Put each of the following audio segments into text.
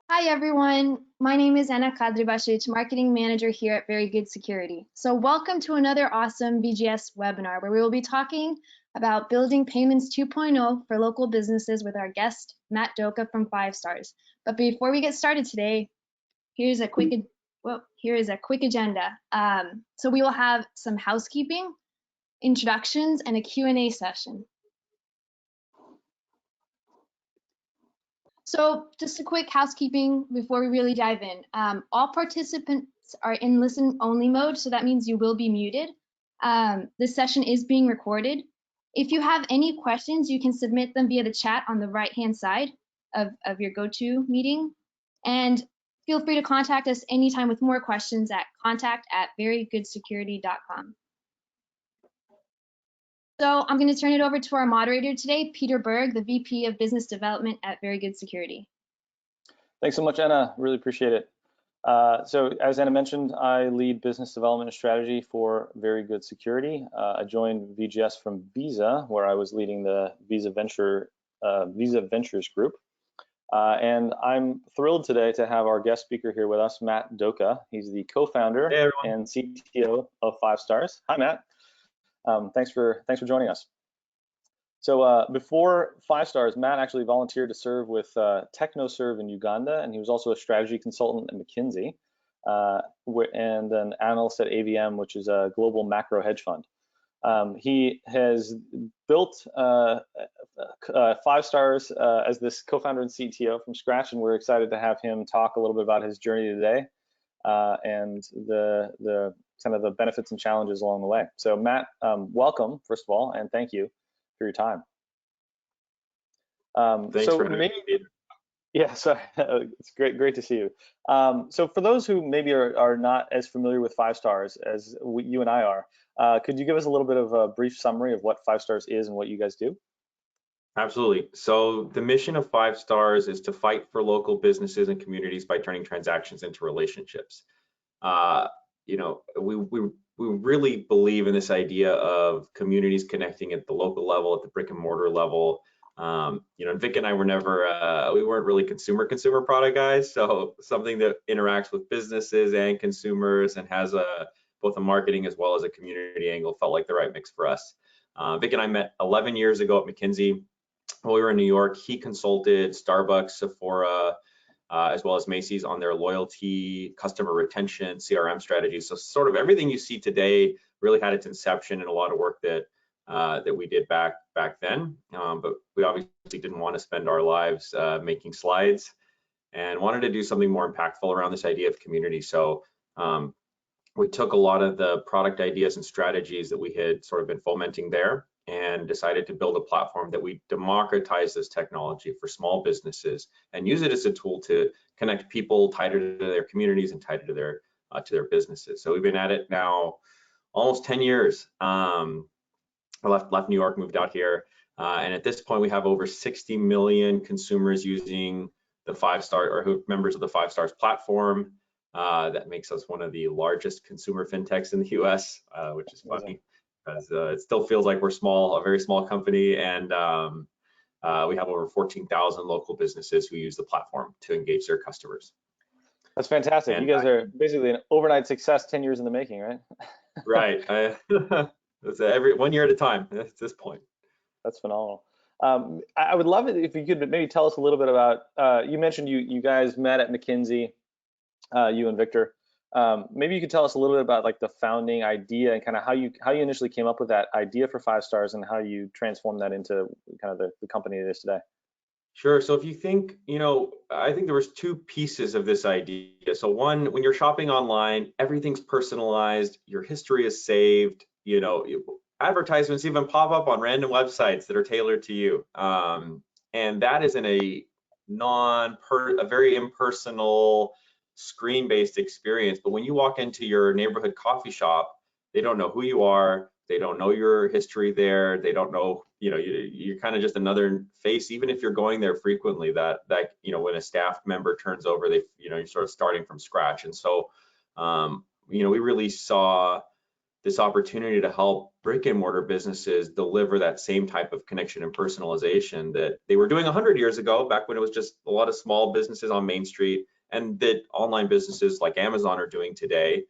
Hi everyone, my name is Anna Kadribasic, Marketing Manager here at Very Good Security. So welcome to another awesome VGS webinar where we will be talking about building payments 2.0 for local businesses with our guest, Matt Doka from Fivestars. But before we get started today, here's a quick agenda. So we will have some housekeeping, introductions, and a Q&A session. So just a quick housekeeping before we really dive in. All participants are in listen only mode, so that means you will be muted. This session is being recorded. If you have any questions, you can submit them via the chat on the right-hand side of your GoTo meeting. And feel free to contact us anytime with more questions at contact@verygoodsecurity.com. So I'm going to turn it over to our moderator today, Peter Berg, the VP of Business Development at Very Good Security. Thanks so much, Anna. Really appreciate it. So as Anna mentioned, I lead business development and strategy for Very Good Security. I joined VGS from Visa, where I was leading the Visa Ventures group. And I'm thrilled today to have our guest speaker here with us, Matt Doka. He's the co-founder and CTO of Fivestars. Hi, Matt. Thanks for joining us. So before Fivestars, Matt actually volunteered to serve with TechnoServe in Uganda, and he was also a strategy consultant at McKinsey, and an analyst at AVM, which is a global macro hedge fund. He has built Fivestars as this co-founder and CTO from scratch, and we're excited to have him talk a little bit about his journey today and the kind of the benefits and challenges along the way. So Matt, welcome, first of all, and thank you for your time. Thanks for having me. Yeah, so it's great to see you. So for those who maybe are not as familiar with Fivestars as you and I are, could you give us a little bit of a brief summary of what Fivestars is and what you guys do? Absolutely. So the mission of Fivestars is to fight for local businesses and communities by turning transactions into relationships. You know, we really believe in this idea of communities connecting at the local level, at the brick and mortar level. You know, Vic and I were never, we weren't really consumer product guys. So something that interacts with businesses and consumers and has both a marketing as well as a community angle felt like the right mix for us. Vic and I met 11 years ago at McKinsey. While we were in New York, he consulted Starbucks, Sephora, as well as Macy's on their loyalty, customer retention, CRM strategies. So sort of everything you see today really had its inception in a lot of work that we did back then. But we obviously didn't want to spend our lives making slides and wanted to do something more impactful around this idea of community. So we took a lot of the product ideas and strategies that we had sort of been fomenting there and decided to build a platform that we democratize this technology for small businesses and use it as a tool to connect people tighter to their communities and tighter to their businesses. So we've been at it now almost 10 years. I left New York, moved out here, and at this point we have over 60 million consumers using the Fivestars or who members of the Fivestars platform. That makes us one of the largest consumer fintechs in the US, which is funny. Because it still feels like we're small, a very small company, and we have over 14,000 local businesses who use the platform to engage their customers. That's fantastic. And you guys are basically an overnight success, 10 years in the making, right? Right. It's every 1 year at a time at this point. That's phenomenal. I would love it if you could maybe tell us a little bit about. You mentioned you guys met at McKinsey, you and Victor. Maybe you could tell us a little bit about like the founding idea and kind of how you initially came up with that idea for Fivestars and how you transformed that into kind of the company it is today. Sure. So if you think, you know, I think there was two pieces of this idea. So one, when you're shopping online, everything's personalized, your history is saved, you know, advertisements even pop up on random websites that are tailored to you. And that is in a very impersonal, screen-based experience. But when you walk into your neighborhood coffee shop, they don't know who you are, they don't know your history there, they don't know, you know, you're kind of just another face. Even if you're going there frequently, that you know, when a staff member turns over, you know, you're sort of starting from scratch. And so you know, we really saw this opportunity to help brick and mortar businesses deliver that same type of connection and personalization that they were doing 100 years ago, back when it was just a lot of small businesses on Main Street, and that online businesses like Amazon are doing today,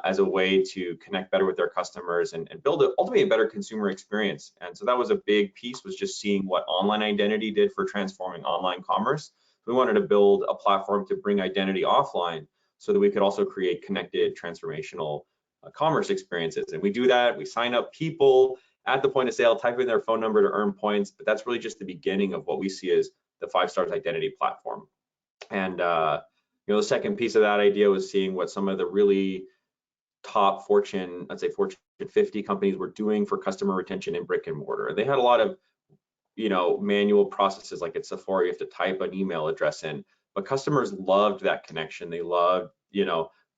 as a way to connect better with their customers and build ultimately a better consumer experience. And so that was a big piece, was just seeing what online identity did for transforming online commerce. We wanted to build a platform to bring identity offline so that we could also create connected, transformational commerce experiences. And we do that. We sign up people at the point of sale, type in their phone number to earn points, but that's really just the beginning of what we see as the Fivestars identity platform. And the second piece of that idea was seeing what some of the really top Fortune 50 companies were doing for customer retention in brick and mortar. They had a lot of manual processes, like at Sephora, you have to type an email address in, but customers loved that connection. They loved,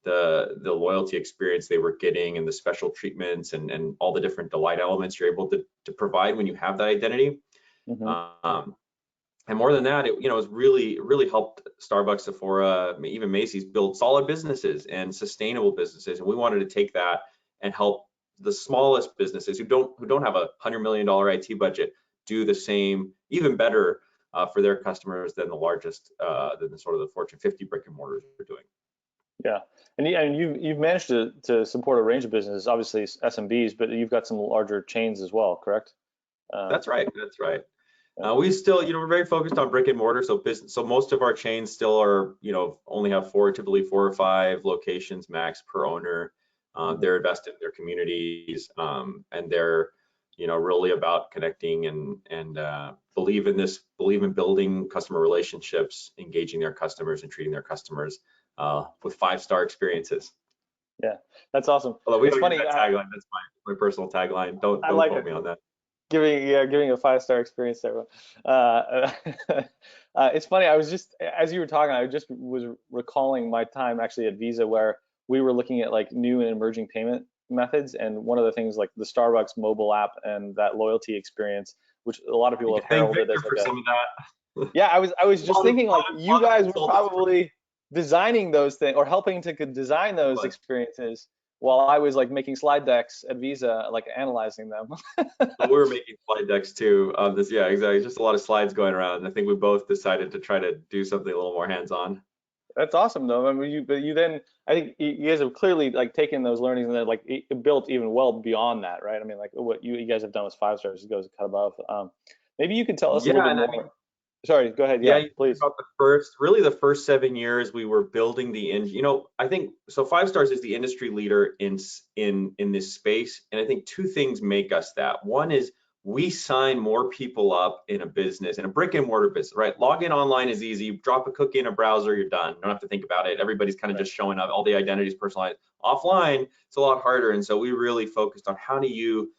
the loyalty experience they were getting and the special treatments and all the different delight elements you're able to provide when you have that identity. And more than that, it's really helped Starbucks, Sephora, even Macy's build solid businesses and sustainable businesses. And we wanted to take that and help the smallest businesses who don't have a $100 million IT budget do the same, even better for their customers than the largest, than the sort of the Fortune 50 brick and mortars are doing. Yeah, and you've managed to support a range of businesses, obviously SMBs, but you've got some larger chains as well, correct? That's right. We still, we're very focused on brick and mortar. So most of our chains still are, only have typically 4 or 5 locations max per owner. They're invested in their communities, and they're, really about connecting and believe in building customer relationships, engaging their customers, and treating their customers with 5-star experiences. Yeah, that's awesome. Although we don't use that tagline. That's my personal tagline. Don't quote me on that. Giving a 5-star experience to everyone. It's funny. I was just, as you were talking, I just was recalling my time actually at Visa, where we were looking at like new and emerging payment methods, and one of the things like the Starbucks mobile app and that loyalty experience, which a lot of people have heralded as like some of that. Yeah, I was just thinking like you guys were probably designing those things or helping to design those experiences, while I was like making slide decks at Visa, like analyzing them. We were making slide decks too. Yeah, exactly. Just a lot of slides going around. And I think we both decided to try to do something a little more hands-on. That's awesome, though. I mean, you then, I think you guys have clearly like taken those learnings and then like built even well beyond that, right? I mean, like what you guys have done with Fivestars goes cut above. Maybe you can tell us a little bit more. I mean, sorry, go ahead. Yeah, please. About the first 7 years, we were building the engine. I think so. Fivestars is the industry leader in this space, and I think 2 things make us that. One is we sign more people up in a business, in a brick and mortar business, right? Log in online is easy. Drop a cookie in a browser, you're done. You don't have to think about it. Everybody's kind of just showing up. All the identities personalized. Offline, it's a lot harder, and so we really focused on how do you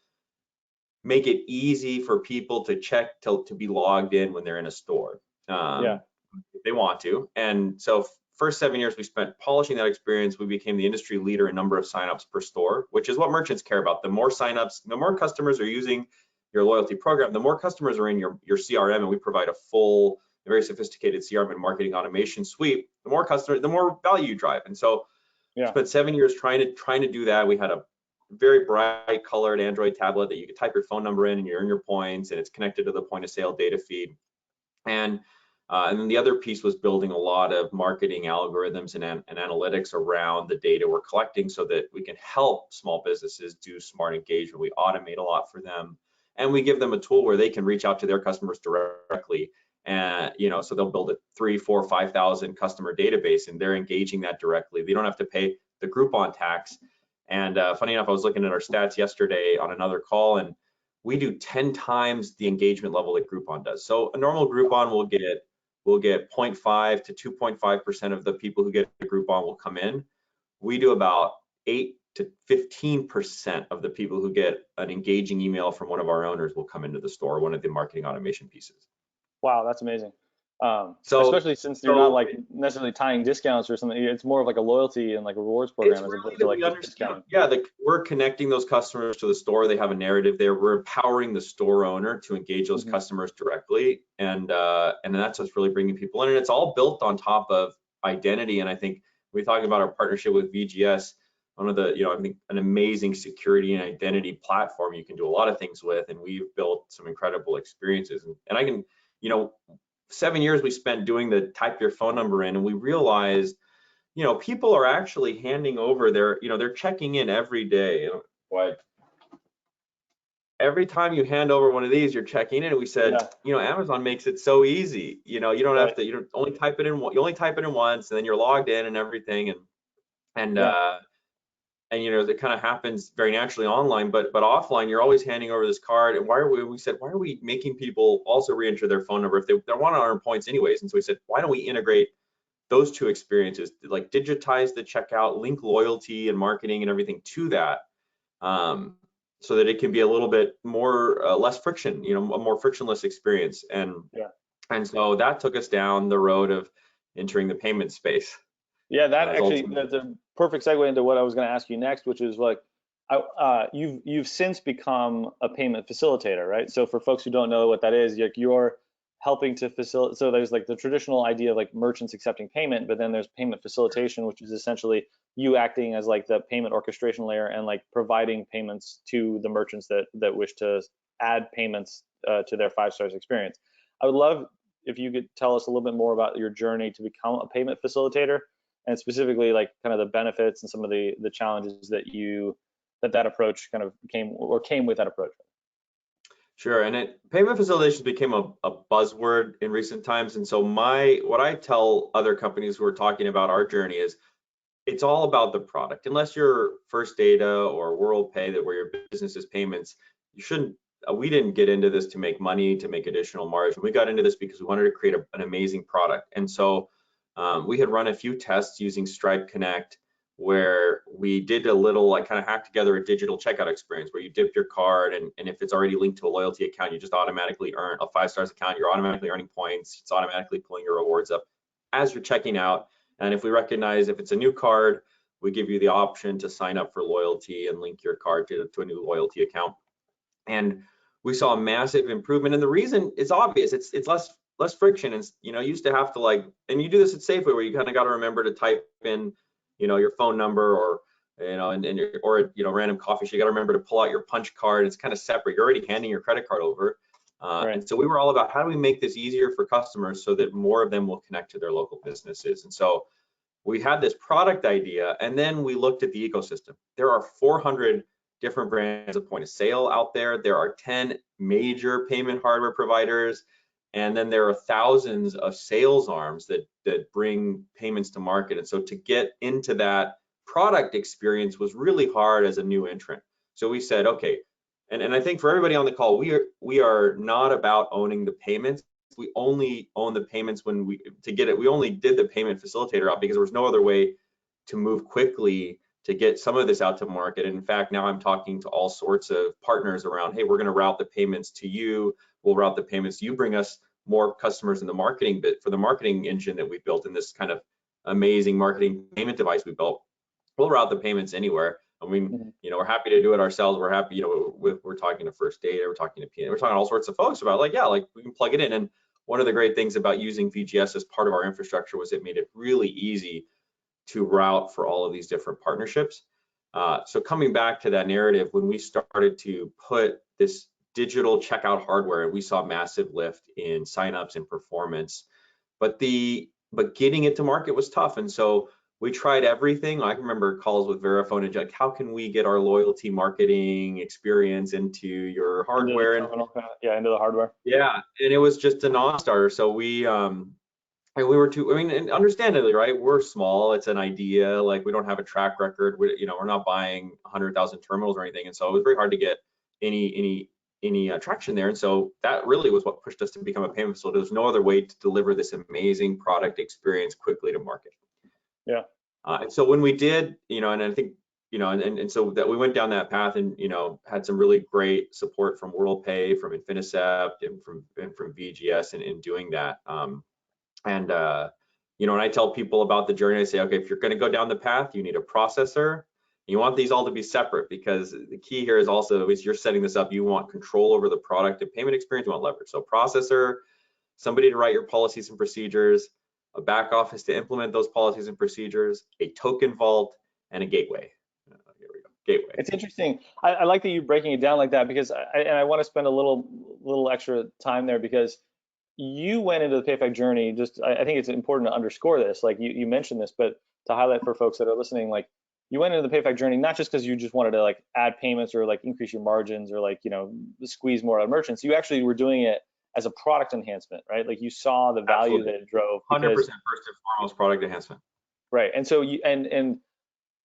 make it easy for people to check to be logged in when they're in a store, if they want to. And so first 7 years we spent polishing that experience. We became the industry leader in number of signups per store, which is what merchants care about. The more signups, the more customers are using your loyalty program, the more customers are in your CRM, and we provide a full, very sophisticated CRM and marketing automation suite. The more customers, the more value you drive. And so we spent 7 years trying to do that. We had a very bright colored Android tablet that you could type your phone number in and you earn your points, and it's connected to the point of sale data feed. And then the other piece was building a lot of marketing algorithms and analytics around the data we're collecting so that we can help small businesses do smart engagement. We automate a lot for them, and we give them a tool where they can reach out to their customers directly. And so they'll build a 3, 4, 5,000 customer database, and they're engaging that directly. They don't have to pay the Groupon tax. And funny enough, I was looking at our stats yesterday on another call, and we do 10 times the engagement level that Groupon does. So a normal Groupon will get 0.5 to 2.5% of the people who get a Groupon will come in. We do about 8 to 15% of the people who get an engaging email from one of our owners will come into the store, one of the marketing automation pieces. Wow, that's amazing. Especially since you're not like necessarily tying discounts or something, it's more of like a loyalty and like a rewards program as opposed to like discounting. Yeah, we're connecting those customers to the store. They have a narrative there. We're empowering the store owner to engage those customers directly, and that's what's really bringing people in. And it's all built on top of identity. And I think we talked about our partnership with VGS. I think an amazing security and identity platform you can do a lot of things with, and we've built some incredible experiences. And I can, 7 years we spent doing the type your phone number in, and we realized, people are actually handing over they're checking in every day. Like, every time you hand over one of these, you're checking in. And we said, Amazon makes it so easy. You don't have to, you don't only type it in. You only type it in once, and then you're logged in and everything. And it kind of happens very naturally online, but offline, you're always handing over this card. And why are we making people also re-enter their phone number if they want to earn points anyways? And so we said, why don't we integrate those two experiences, like digitize the checkout, link loyalty and marketing and everything to that, so that it can be a little bit more less friction, a more frictionless experience. And so that took us down the road of entering the payment space. Yeah, that's a perfect segue into what I was going to ask you next, which is like, you've since become a payment facilitator, right? So for folks who don't know what that is, you're helping to facilitate. So there's like the traditional idea of like merchants accepting payment, but then there's payment facilitation, which is essentially you acting as like the payment orchestration layer and like providing payments to the merchants that wish to add payments to their Fivestars experience. I would love if you could tell us a little bit more about your journey to become a payment facilitator, and specifically like kind of the benefits and some of the challenges that approach kind of came with that approach. Sure, and payment facilitation became a buzzword in recent times. And so what I tell other companies who are talking about our journey is, it's all about the product. Unless you're First Data or WorldPay, that where your business is payments, we didn't get into this to make money, to make additional margin. We got into this because we wanted to create an amazing product. And so we had run a few tests using Stripe Connect, where we did a little, like, kind of hack together a digital checkout experience where you dip your card, and if it's already linked to a loyalty account, you just automatically earn a Fivestars account. You're automatically earning points. It's automatically pulling your rewards up as you're checking out. And if we recognize if it's a new card, we give you the option to sign up for loyalty and link your card to a new loyalty account. And we saw a massive improvement. And the reason is obvious. It's less friction. And you used to have to and you do this at Safeway, where you kind of got to remember to type in, your phone number, or random coffee shop. You got to remember to pull out your punch card. It's kind of separate. You're already handing your credit card over. Right. And so we were all about, how do we make this easier for customers so that more of them will connect to their local businesses? And so we had this product idea, and then we looked at the ecosystem. There are 400 different brands of point of sale out there. There are 10 major payment hardware providers, and then there are thousands of sales arms that bring payments to market. And so to get into that product experience was really hard as a new entrant. So we said, okay, and I think for everybody on the call, we are not about owning the payments. We only own the payments when we only did the payment facilitator out because there was no other way to move quickly to get some of this out to market. And in fact, now I'm talking to all sorts of partners around, hey, we're going to route the payments to you. We'll route the payments. You bring us more customers in the marketing bit for the marketing engine that we built in this kind of amazing marketing payment device we built. We'll route the payments anywhere. I mean, we're happy to do it ourselves. We're happy, we're talking to First Data, we're talking to PN, we're talking to all sorts of folks about we can plug it in. And one of the great things about using VGS as part of our infrastructure was it made it really easy to route for all of these different partnerships. So coming back to that narrative, when we started to put this digital checkout hardware, we saw massive lift in signups and performance, but getting it to market was tough. And so we tried everything. I can remember calls with Verifone and how can we get our loyalty marketing experience into your hardware? Into the hardware. Yeah, and it was just a non-starter. So we were and understandably, right? We're small. It's an idea. We don't have a track record. We're not buying 100,000 terminals or anything, and so it was very hard to get any traction there. And so that really was what pushed us to become a payment facilitator. There's no other way to deliver this amazing product experience quickly to market. Yeah. And so when we did, and I think, and so that we went down that path, and had some really great support from WorldPay, from Infinicept, and from VGS in doing that. And I tell people about the journey, I say, okay, if you're going to go down the path, you need a processor. You want these all to be separate, because the key here is also, as you're setting this up, you want control over the product and payment experience. You want leverage. So processor, somebody to write your policies and procedures, a back office to implement those policies and procedures, a token vault, and a gateway. gateway. It's interesting. I like that you're breaking it down like that, because I want to spend a little extra time there, because you went into the payback journey. Just I think it's important to underscore this. Like you mentioned this, but to highlight for folks that are listening, like you went into the payback journey not just because you just wanted to like add payments or like increase your margins or like squeeze more out of merchants. You actually were doing it as a product enhancement, right? Like you saw the value Absolutely. that it drove 100% because first and foremost product enhancement. right. And so and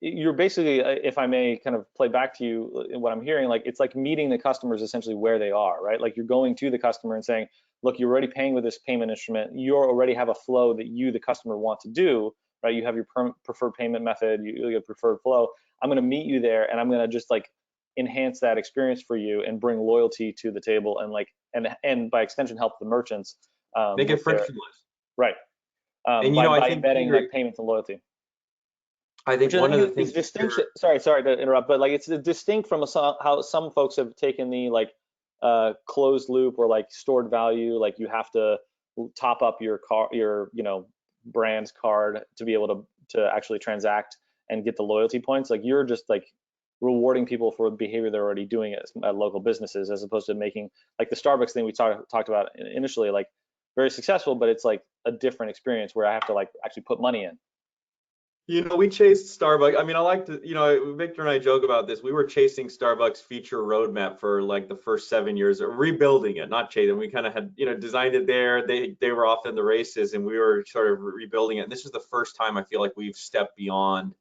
you're basically, if I may kind of play back to you what I'm hearing, like it's like meeting the customers essentially where they are, right? Like you're going to the customer and saying, look, you're already paying with this payment instrument. You already have a flow that you, the customer, want to do, right? You have your preferred payment method, your preferred flow. I'm going to meet you there, and I'm going to just like enhance that experience for you and bring loyalty to the table, and like and by extension help the merchants Make it frictionless. right And by I think embedding Peter, like payments and loyalty. I think Which one I of the think things is distinct. Sorry to interrupt, but like it's distinct from how some folks have taken the like closed loop or like stored value. Like you have to top up your brand's card to be able to actually transact and get the loyalty points. Like you're just like rewarding people for the behavior they're already doing at local businesses, as opposed to making like the Starbucks thing we talked about initially, like very successful, but it's like a different experience where I have to like actually put money in. We chased Starbucks. I mean, I like to, Victor and I joke about this. We were chasing Starbucks feature roadmap for like the first 7 years, rebuilding it, not chasing. We kind of had, designed it there. They were off in the races, and we were sort of rebuilding it. And this is the first time I feel like we've stepped beyond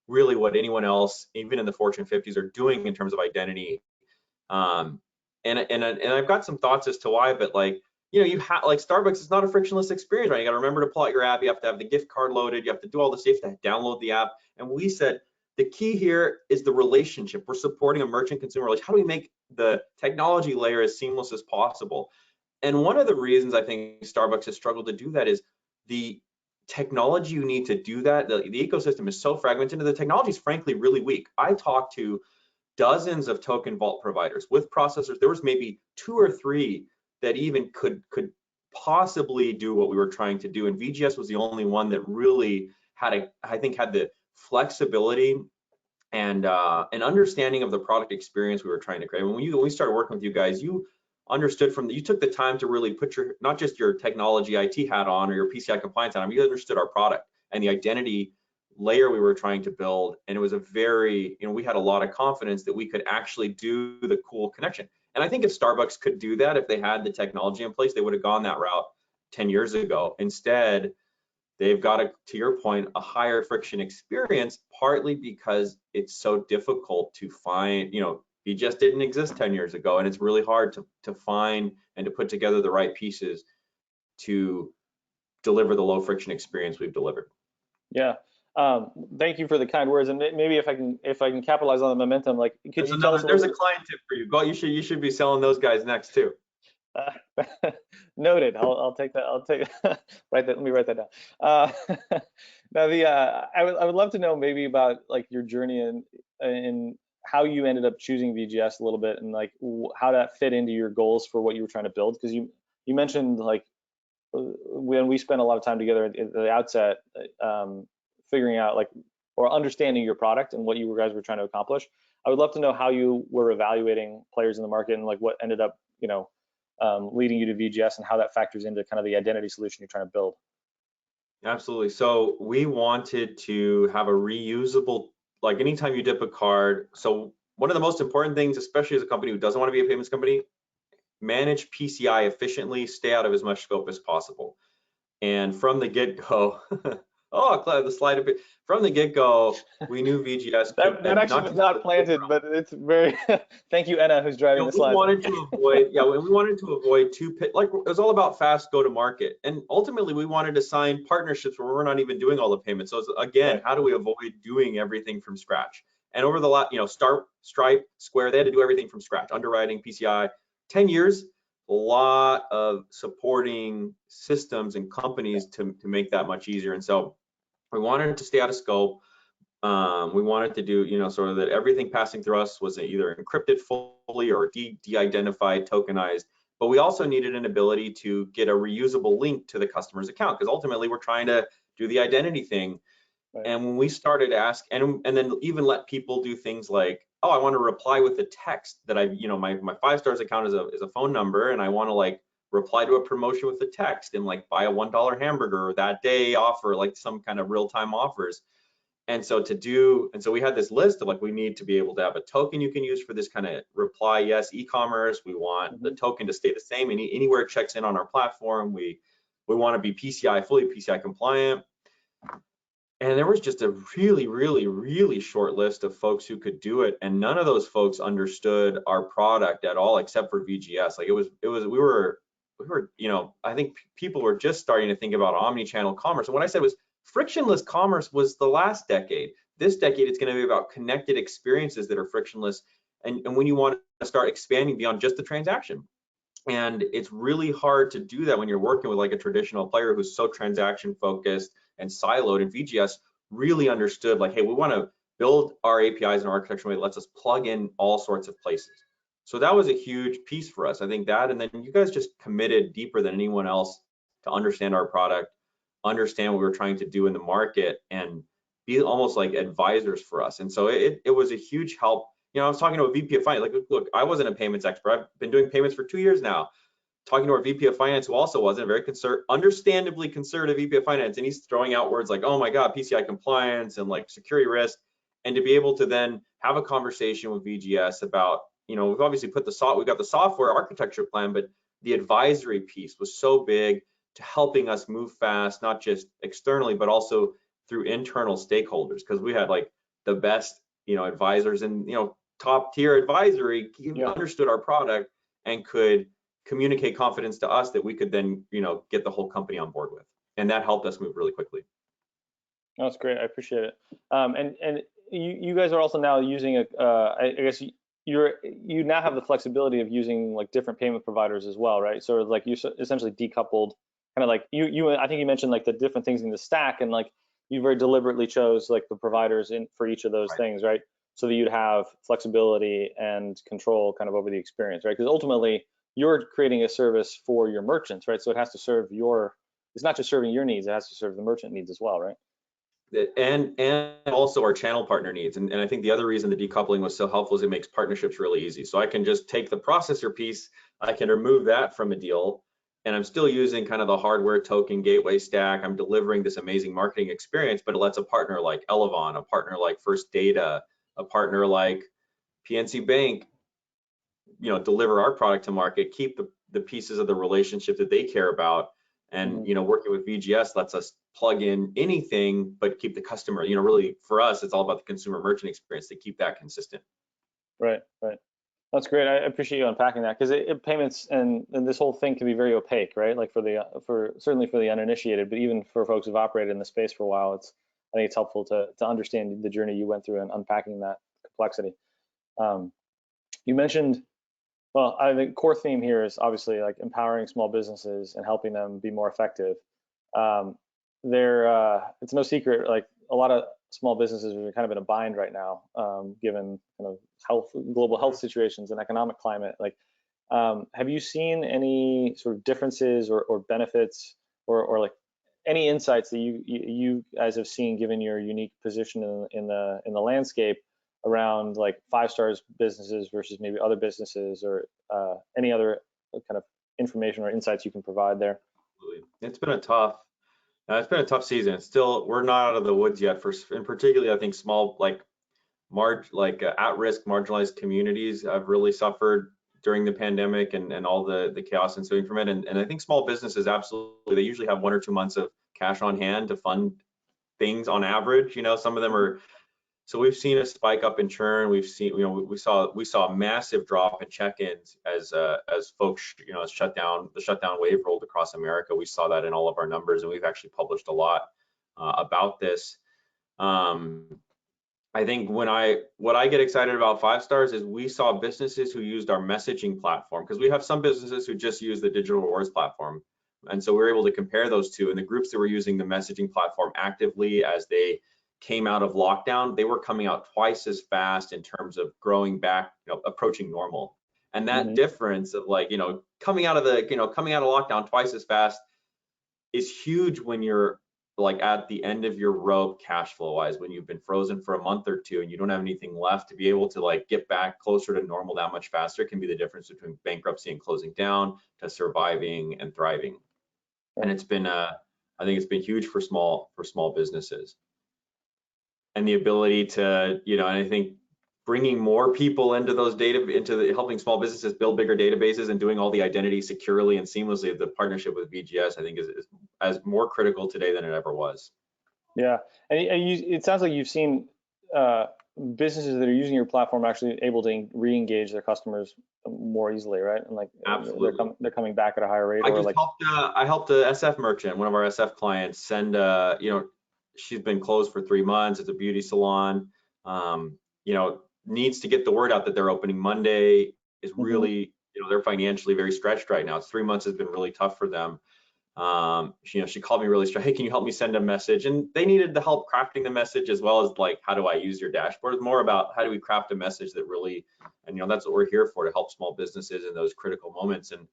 really what anyone else, even in the Fortune 50s, are doing in terms of identity. And I've got some thoughts as to why, but like, you have like Starbucks is not a frictionless experience, right? You got to remember to pull out your app. You have to have the gift card loaded. You have to do all this. You have to download the app. And we said the key here is the relationship. We're supporting a merchant-consumer relationship. How do we make the technology layer as seamless as possible? And one of the reasons I think Starbucks has struggled to do that is the technology you need to do that. The ecosystem is so fragmented, and the technology is frankly really weak. I talked to dozens of token vault providers with processors. There was maybe 2 or 3 that even could possibly do what we were trying to do, and VGS was the only one that really had the flexibility and an understanding of the product experience we were trying to create. When we started working with you guys, you understood you took the time to really put your, not just your technology IT hat on or your PCI compliance hat on, you understood our product and the identity layer we were trying to build, and it was a very, we had a lot of confidence that we could actually do the cool connection. And I think if Starbucks could do that, if they had the technology in place, they would have gone that route 10 years ago. Instead, they've got, to your point, a higher friction experience, partly because it's so difficult to find, it just didn't exist 10 years ago, and it's really hard to find and to put together the right pieces to deliver the low friction experience we've delivered. Yeah. Thank you for the kind words, and maybe if I can capitalize on the momentum, like could you tell us there's a client tip for you. Go, you should be selling those guys next too. Noted. I'll take that. Write that. Let me write that down. Now I would love to know maybe about like your journey and how you ended up choosing VGS a little bit, and like how that fit into your goals for what you were trying to build, because you mentioned like when we spent a lot of time together at the outset, figuring out like or understanding your product and what you guys were trying to accomplish. I would love to know how you were evaluating players in the market and like what ended up leading you to VGS and how that factors into kind of the identity solution you're trying to build. Absolutely. So we wanted to have a reusable, like anytime you dip a card. So one of the most important things, especially as a company who doesn't want to be a payments company, manage PCI efficiently, stay out of as much scope as possible. And from the get-go, the slide a bit. From the get-go, we knew VGS. that actually was not planted, but it's very. Thank you, Anna, who's driving the slides. We wanted to avoid like it was all about fast go-to-market, and ultimately we wanted to sign partnerships where we're not even doing all the payments. So again, right. How do we avoid doing everything from scratch? And over the last, Stripe, Square, they had to do everything from scratch, underwriting, PCI. 10 years, a lot of supporting systems and companies to make that much easier. And so we wanted to stay out of scope. We wanted to do, sort of that everything passing through us was either encrypted fully or de-identified, tokenized. But we also needed an ability to get a reusable link to the customer's account, because ultimately we're trying to do the identity thing. Right. And when we started asking, and then even let people do things like oh, I want to reply with a text that I've, my Fivestars account is a phone number, and I want to like reply to a promotion with a text and like buy a $1 hamburger that day offer, like some kind of real-time offers. And so we had this list of like, we need to be able to have a token you can use for this kind of reply yes e-commerce. We want the token to stay the same anywhere it checks in on our platform. We want to be fully PCI compliant. And there was just a really, really, really short list of folks who could do it, and none of those folks understood our product at all, except for VGS. Like we were, I think people were just starting to think about omni-channel commerce. And what I said was frictionless commerce was the last decade. This decade, it's going to be about connected experiences that are frictionless, and when you want to start expanding beyond just the transaction. And it's really hard to do that when you're working with like a traditional player who's so transaction focused and siloed. And VGS really understood like, hey, we want to build our APIs in our architecture way that lets us plug in all sorts of places. So that was a huge piece for us. I think that, and then you guys just committed deeper than anyone else to understand our product, understand what we were trying to do in the market, and be almost like advisors for us. And so it was a huge help. I was talking to a VP of finance, like, look, I wasn't a payments expert. I've been doing payments for 2 years now. Talking to our VP of finance, who also wasn't, very understandably conservative VP of finance, and he's throwing out words like, oh my God, PCI compliance and like security risk. And to be able to then have a conversation with VGS about, we've obviously we've got the software architecture plan, but the advisory piece was so big to helping us move fast, not just externally, but also through internal stakeholders, because we had like the best, advisors and, top tier advisory understood our product and could communicate confidence to us that we could then, get the whole company on board with. And that helped us move really quickly. That's great. I appreciate it. And you guys are also now using I guess you now have the flexibility of using like different payment providers as well, right? So like you essentially decoupled, kind of like I think you mentioned like the different things in the stack, and like you very deliberately chose like the providers for each of those things, right? So that you'd have flexibility and control kind of over the experience, right? Because ultimately you're creating a service for your merchants, right? So it has to serve it's not just serving your needs, it has to serve the merchant needs as well, right? And also our channel partner needs. And I think the other reason the decoupling was so helpful is it makes partnerships really easy. So I can just take the processor piece, I can remove that from a deal, and I'm still using kind of the hardware token gateway stack. I'm delivering this amazing marketing experience, but it lets a partner like Elevon, a partner like First Data, a partner like PNC Bank, deliver our product to market, keep the pieces of the relationship that they care about. And working with VGS lets us plug in anything but keep the customer, really for us, it's all about the consumer merchant experience to keep that consistent. Right. That's great. I appreciate you unpacking that, because payments and this whole thing can be very opaque, right? Like certainly for the uninitiated, but even for folks who've operated in the space for a while, I think it's helpful to understand the journey you went through and unpacking that complexity. You mentioned, well, I think core theme here is obviously like empowering small businesses and helping them be more effective. It's no secret, like a lot of small businesses are kind of in a bind right now, given kind of global health situations and economic climate. Like, have you seen any sort of differences or benefits or like any insights that you guys have seen, given your unique position in the landscape, around like Fivestars businesses versus maybe other businesses, or any other kind of information or insights you can provide there? Absolutely. It's been a tough season. We're not out of the woods yet. And particularly, I think small, at-risk marginalized communities have really suffered during the pandemic and all the chaos ensuing from it. And I think small businesses, absolutely, they usually have 1 or 2 months of cash on hand to fund things on average. Some of them are. So we've seen a spike up in churn. We've seen, we saw a massive drop in check-ins as folks, the shutdown wave rolled across America. We saw that in all of our numbers, and we've actually published a lot about this. I think what I get excited about Fivestars is we saw businesses who used our messaging platform, because we have some businesses who just use the digital rewards platform, and so we're able to compare those two. And the groups that were using the messaging platform actively as they came out of lockdown, they were coming out twice as fast in terms of growing back, approaching normal. And that difference of coming out of lockdown twice as fast is huge when you're like at the end of your rope cash flow wise, when you've been frozen for a month or two and you don't have anything left, to be able to like get back closer to normal that much faster can be the difference between bankruptcy and closing down to surviving and thriving. And it's been I think it's been huge for small businesses. And the ability to, and I think bringing more people into those helping small businesses build bigger databases and doing all the identity securely and seamlessly, the partnership with VGS, I think is as more critical today than it ever was. Yeah, and it sounds like you've seen businesses that are using your platform actually able to re-engage their customers more easily, right? And like absolutely, they're coming back at a higher rate. I helped a SF merchant, one of our SF clients, send she's been closed for 3 months. It's a beauty salon. Needs to get the word out that they're opening Monday. Is really, they're financially very stretched right now. 3 months has been really tough for them. She called me really stressed. Hey, can you help me send a message? And they needed the help crafting the message as well as like, how do I use your dashboard? It's more about how do we craft a message that really, and that's what we're here for, to help small businesses in those critical moments. And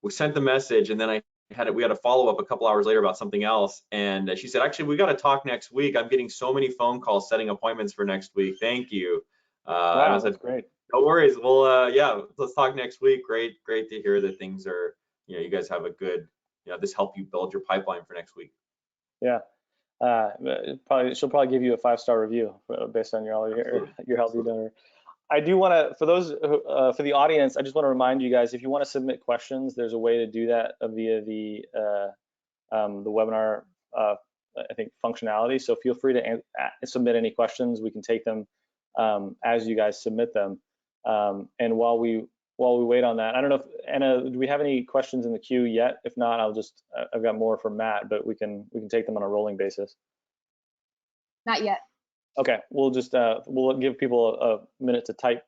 we sent the message, and then we had a follow up a couple hours later about something else. And she said, actually, we got to talk next week. I'm getting so many phone calls setting appointments for next week. Thank you. Wow, and I said, that's great. No worries. Well, yeah, let's talk next week. Great to hear that things are, you guys have a good, this help you build your pipeline for next week. Yeah. She'll probably give you a 5-star review based on your help you've done her. I do want to, for those for the audience, I just want to remind you guys, if you want to submit questions, there's a way to do that via the webinar I think functionality. So feel free to submit any questions. We can take them as you guys submit them. And while we wait on that, I don't know if Anna, do we have any questions in the queue yet? If not, I've got more for Matt, but we can take them on a rolling basis. Not yet. Okay, we'll just we'll give people a minute to type,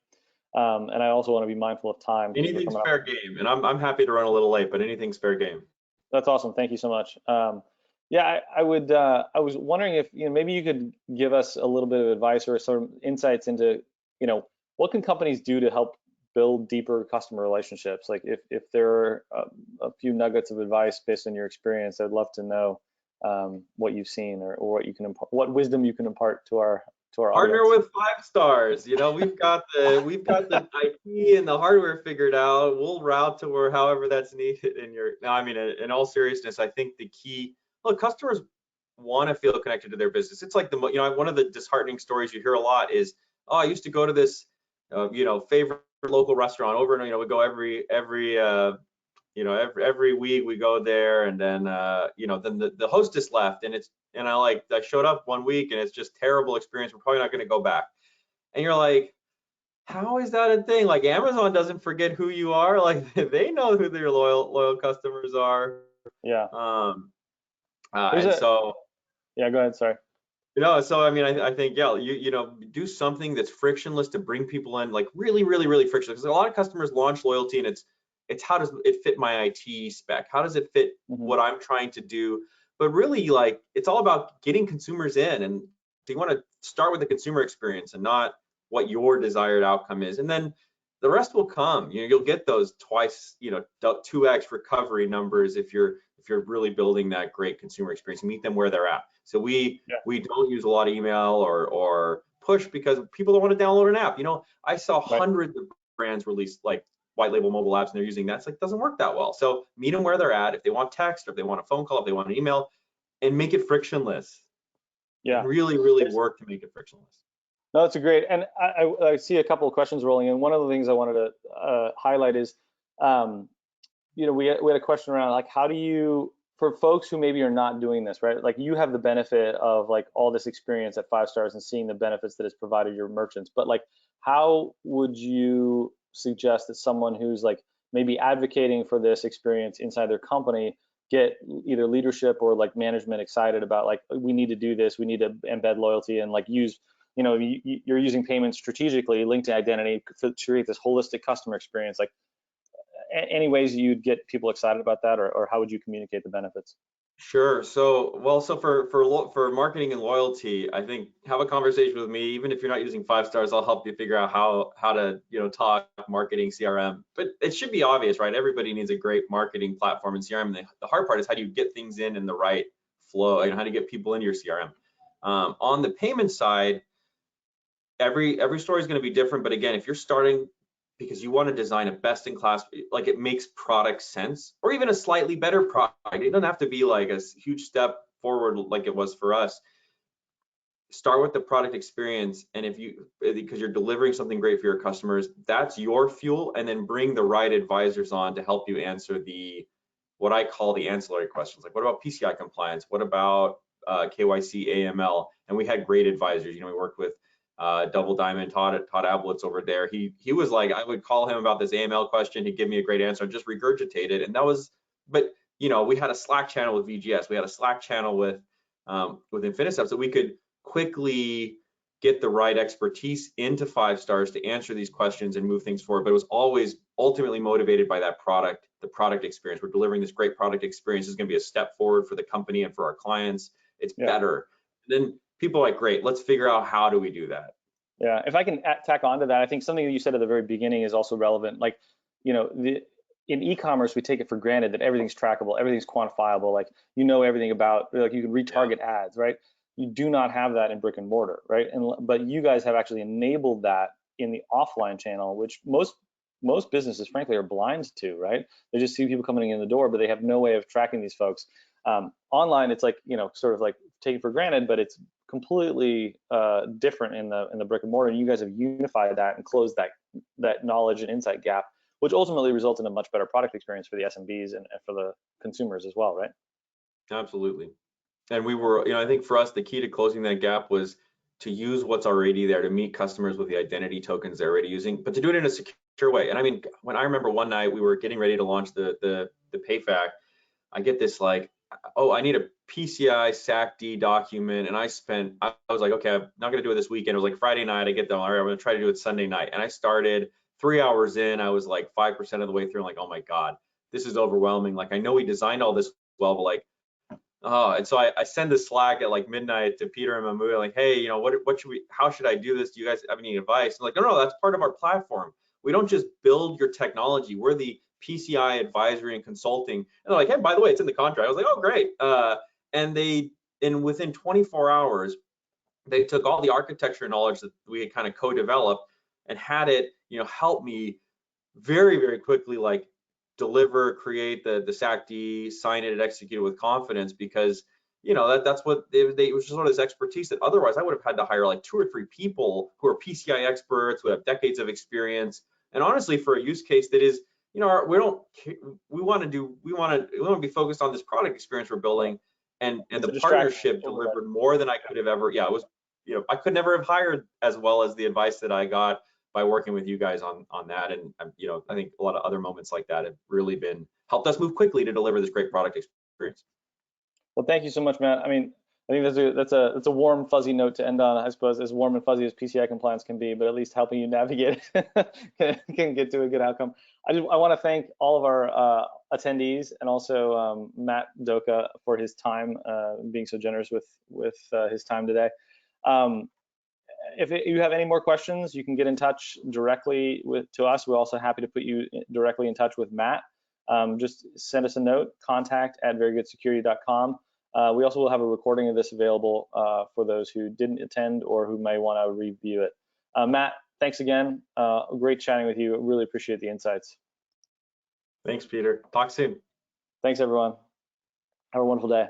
and I also want to be mindful of time. Anything's fair game, and I'm happy to run a little late, but anything's fair game. That's awesome. Thank you so much. Yeah, I was wondering if maybe you could give us a little bit of advice or sort of insights into what can companies do to help build deeper customer relationships. Like if there are a few nuggets of advice based on your experience, I'd love to know what you've seen or what wisdom you can impart to our partner audience. With Fivestars. We've got the IT and the hardware figured out. We'll route to where however that's needed in your. Now, I mean, in all seriousness, I think the key. Look, customers want to feel connected to their business. It's like one of the disheartening stories you hear a lot is, oh, I used to go to this favorite local restaurant over, and we go every week we go there, and then then the hostess left, and I showed up one week and it's just terrible experience. We're probably not going to go back. And you're like, how is that a thing? Like Amazon doesn't forget who you are. Like they know who their loyal customers are. Yeah. So yeah, go ahead. Sorry. So I mean, I think do something that's frictionless to bring people in, like really frictionless. Because a lot of customers launch loyalty, and it's how does it fit my IT spec? How does it fit what I'm trying to do? But really, like it's all about getting consumers in, and so you want to start with the consumer experience and not what your desired outcome is, and then the rest will come. You'll get those 2x recovery numbers if you're really building that great consumer experience. Meet them where they're at. So we don't use a lot of email or push because people don't want to download an app. I saw hundreds of brands release like white label mobile apps and they're using that. It's like doesn't work that well. So meet them where they're at. If they want text, or if they want a phone call, if they want an email, and make it frictionless. Yeah. And really work to make it frictionless. No, that's a great. And I see a couple of questions rolling in. One of the things I wanted to highlight is, we had a question around like, how do you, for folks who maybe are not doing this, right? Like you have the benefit of like all this experience at Fivestars and seeing the benefits that it's provided your merchants, but like, how would you suggest that someone who's like maybe advocating for this experience inside their company get either leadership or like management excited about like, we need to do this, we need to embed loyalty and like use, you're using payments strategically linked to identity to create this holistic customer experience. Like any ways you'd get people excited about that, or how would you communicate the benefits? Sure. So for marketing and loyalty, I think have a conversation with me. Even if you're not using Fivestars, I'll help you figure out how to talk marketing, CRM. But it should be obvious, right? Everybody needs a great marketing platform and CRM. The hard part is how do you get things in the right flow, how to get people into your CRM. On the payment side, every story is going to be different, but again, if you're starting because you want to design a best-in-class, like it makes product sense, or even a slightly better product, it doesn't have to be like a huge step forward like it was for us. Start with the product experience, and because you're delivering something great for your customers, that's your fuel, and then bring the right advisors on to help you answer what I call the ancillary questions. Like, what about PCI compliance? What about KYC, AML? And we had great advisors. We worked with Double Diamond, Todd Ablitz over there. He was like, I would call him about this AML question, he'd give me a great answer and just regurgitate it. And that was, but we had a Slack channel with VGS, we had a Slack channel with Infinistep, so we could quickly get the right expertise into Fivestars to answer these questions and move things forward. But it was always ultimately motivated by that product, the product experience. We're delivering this great product experience. It's going to be a step forward for the company and for our clients. It's better. Then people are like, great, let's figure out how do we do that. Yeah, if I can tack on to that, I think something that you said at the very beginning is also relevant. Like, in e-commerce, we take it for granted that everything's trackable, everything's quantifiable. Like, everything about, like, you can retarget ads, right? You do not have that in brick and mortar, right? But you guys have actually enabled that in the offline channel, which most businesses, frankly, are blind to, right? They just see people coming in the door, but they have no way of tracking these folks. Online, it's like, sort of like taken for granted, but it's completely different in the brick and mortar. And you guys have unified that and closed that knowledge and insight gap, which ultimately results in a much better product experience for the SMBs and for the consumers as well, right? Absolutely. And we were, I think for us, the key to closing that gap was to use what's already there, to meet customers with the identity tokens they're already using, but to do it in a secure way. And I mean, when I remember one night we were getting ready to launch the PayFac, I get this like, oh, I need a PCI SACD document, and I was like, okay, I'm not gonna do it this weekend. It was like Friday night. I get them, all right, I'm gonna try to do it Sunday night. And I started 3 hours in, I was like 5% of the way through, like, oh my God, this is overwhelming. Like, I know we designed all this well, but like, and so I send a Slack at like midnight to Peter and Mahmoud, like, hey, how should I do this? Do you guys have any advice? I'm like, no, that's part of our platform. We don't just build your technology. We're the PCI advisory and consulting. And they're like, hey, by the way, it's in the contract. I was like, oh, great. And within 24 hours, they took all the architecture knowledge that we had kind of co-developed and had it, help me very, very quickly, like, deliver, create the SACD, sign it, and execute it with confidence, because that's what it was, just sort of this expertise that otherwise I would have had to hire like 2 or 3 people who are PCI experts, who have decades of experience. And honestly, for a use case that is, we want to be focused on this product experience we're building, and the partnership delivered more than I could have ever. Yeah, it was, I could never have hired as well as the advice that I got by working with you guys on that. And I think a lot of other moments like that have really helped us move quickly to deliver this great product experience. Well, thank you so much, Matt. I mean, I think that's a warm, fuzzy note to end on, I suppose, as warm and fuzzy as PCI compliance can be, but at least helping you navigate can get to a good outcome. I want to thank all of our attendees, and also Matt Doka for his time, being so generous with his time today. If you have any more questions, you can get in touch directly to us. We're also happy to put you directly in touch with Matt. Just send us a note, contact@verygoodsecurity.com. We also will have a recording of this available for those who didn't attend or who may want to review it. Matt, thanks again. Great chatting with you. Really appreciate the insights. Thanks, Peter. Talk soon. Thanks, everyone. Have a wonderful day.